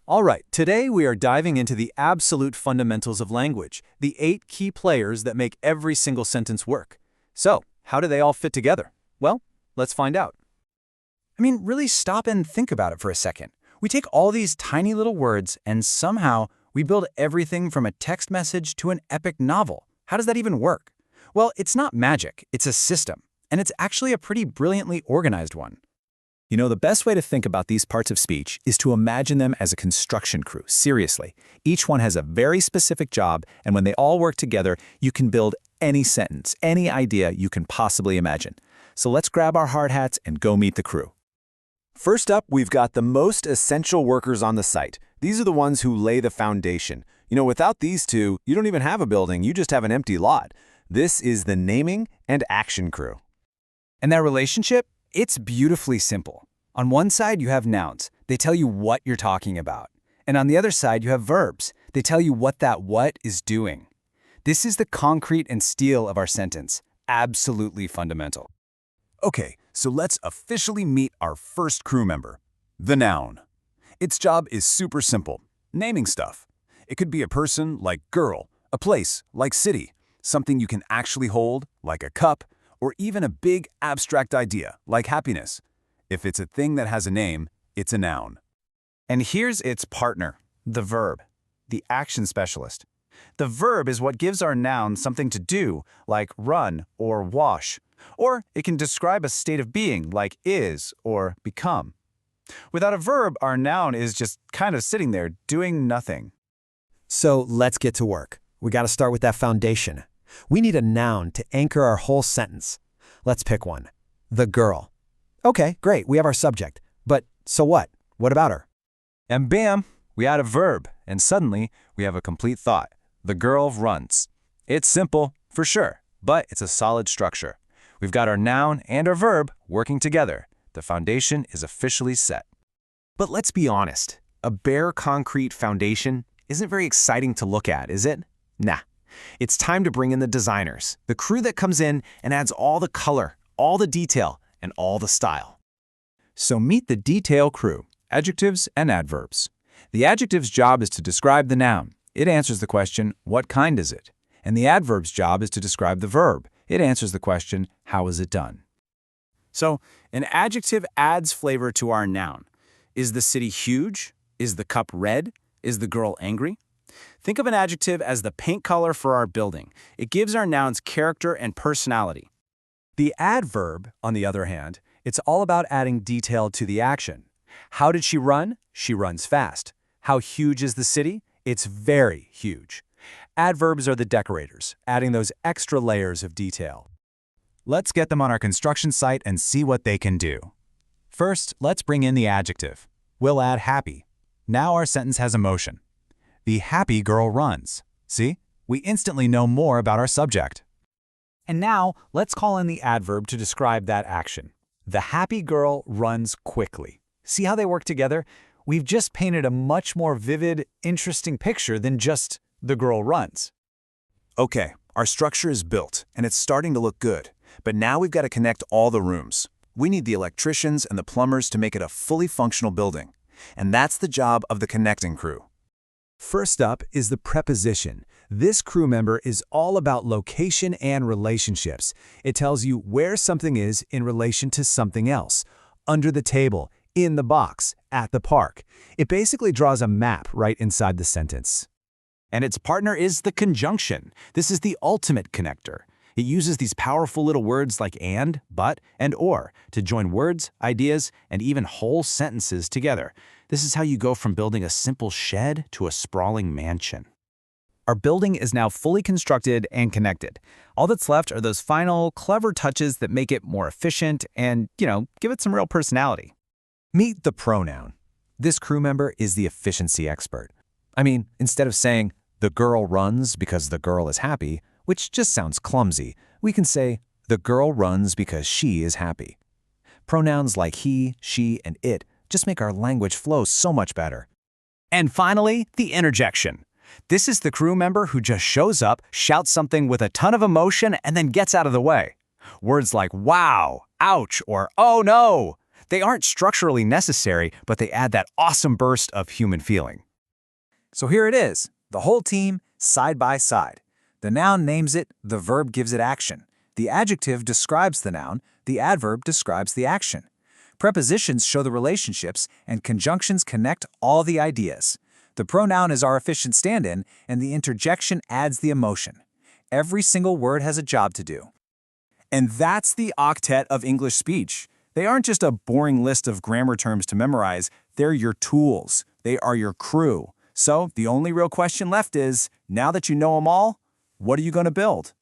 All right, today we are diving into the absolute fundamentals of language, the 8 key players that make every single sentence work. So, how do they all fit together? Well, let's find out. Really stop and think about it for a second. We take all these tiny little words and somehow we build everything from a text message to an epic novel. How does that even work? Well, it's not magic, it's a system, and it's actually a pretty brilliantly organized one. You know, the best way to think about these parts of speech is to imagine them as a construction crew, seriously. Each one has a very specific job, and when they all work together, you can build any sentence, any idea you can possibly imagine. So let's grab our hard hats and go meet the crew. First up, we've got the most essential workers on the site. These are the ones who lay the foundation. You know, without these two, you don't even have a building, you just have an empty lot. This is the naming and action crew. And that relationship? It's beautifully simple. On one side, you have nouns. They tell you what you're talking about. And on the other side, you have verbs. They tell you what that what is doing. This is the concrete and steel of our sentence. Absolutely fundamental. Okay, so let's officially meet our first crew member, the noun. Its job is super simple, naming stuff. It could be a person like girl, a place like city, something you can actually hold like a cup, or even a big abstract idea like happiness. If it's a thing that has a name, it's a noun. And here's its partner, the verb, the action specialist. The verb is what gives our noun something to do, like run or wash. Or it can describe a state of being, like is or become. Without a verb, our noun is just kind of sitting there doing nothing. So let's get to work. We got to start with that foundation. We need a noun to anchor our whole sentence. Let's pick one. The girl. Okay, great, we have our subject. But so what? What about her? And bam, we add a verb, and suddenly we have a complete thought. The girl runs. It's simple, for sure, but it's a solid structure. We've got our noun and our verb working together. The foundation is officially set. But let's be honest, a bare concrete foundation isn't very exciting to look at, is it? Nah. It's time to bring in the designers, the crew that comes in and adds all the color, all the detail, and all the style. So meet the detail crew, adjectives and adverbs. The adjective's job is to describe the noun. It answers the question, what kind is it? And the adverb's job is to describe the verb. It answers the question, how is it done? So, an adjective adds flavor to our noun. Is the city huge? Is the cup red? Is the girl angry? Think of an adjective as the paint color for our building. It gives our nouns character and personality. The adverb, on the other hand, it's all about adding detail to the action. How did she run? She runs fast. How huge is the city? It's very huge. Adverbs are the decorators, adding those extra layers of detail. Let's get them on our construction site and see what they can do. First, let's bring in the adjective. We'll add happy. Now our sentence has emotion. The happy girl runs. See? We instantly know more about our subject. And now, let's call in the adverb to describe that action. The happy girl runs quickly. See how they work together? We've just painted a much more vivid, interesting picture than just the girl runs. Okay, our structure is built, and it's starting to look good. But now we've got to connect all the rooms. We need the electricians and the plumbers to make it a fully functional building. And that's the job of the connecting crew. First up is the preposition. This crew member is all about location and relationships. It tells you where something is in relation to something else. Under the table, in the box, at the park. It basically draws a map right inside the sentence. And its partner is the conjunction. This is the ultimate connector. It uses these powerful little words like and, but, and or to join words, ideas, and even whole sentences together. This is how you go from building a simple shed to a sprawling mansion. Our building is now fully constructed and connected. All that's left are those final, clever touches that make it more efficient and, give it some real personality. Meet the pronoun. This crew member is the efficiency expert. Instead of saying, the girl runs because the girl is happy, which just sounds clumsy, we can say, the girl runs because she is happy. Pronouns like he, she, and it just make our language flow so much better. And finally, the interjection. This is the crew member who just shows up, shouts something with a ton of emotion, and then gets out of the way. Words like wow, ouch, or oh no. They aren't structurally necessary, but they add that awesome burst of human feeling. So here it is, the whole team, side by side. The noun names it, the verb gives it action. The adjective describes the noun, the adverb describes the action. Prepositions show the relationships, and conjunctions connect all the ideas. The pronoun is our efficient stand-in, and the interjection adds the emotion. Every single word has a job to do. And that's the octet of English speech. They aren't just a boring list of grammar terms to memorize, they're your tools. They are your crew. So the only real question left is, now that you know them all, what are you going to build?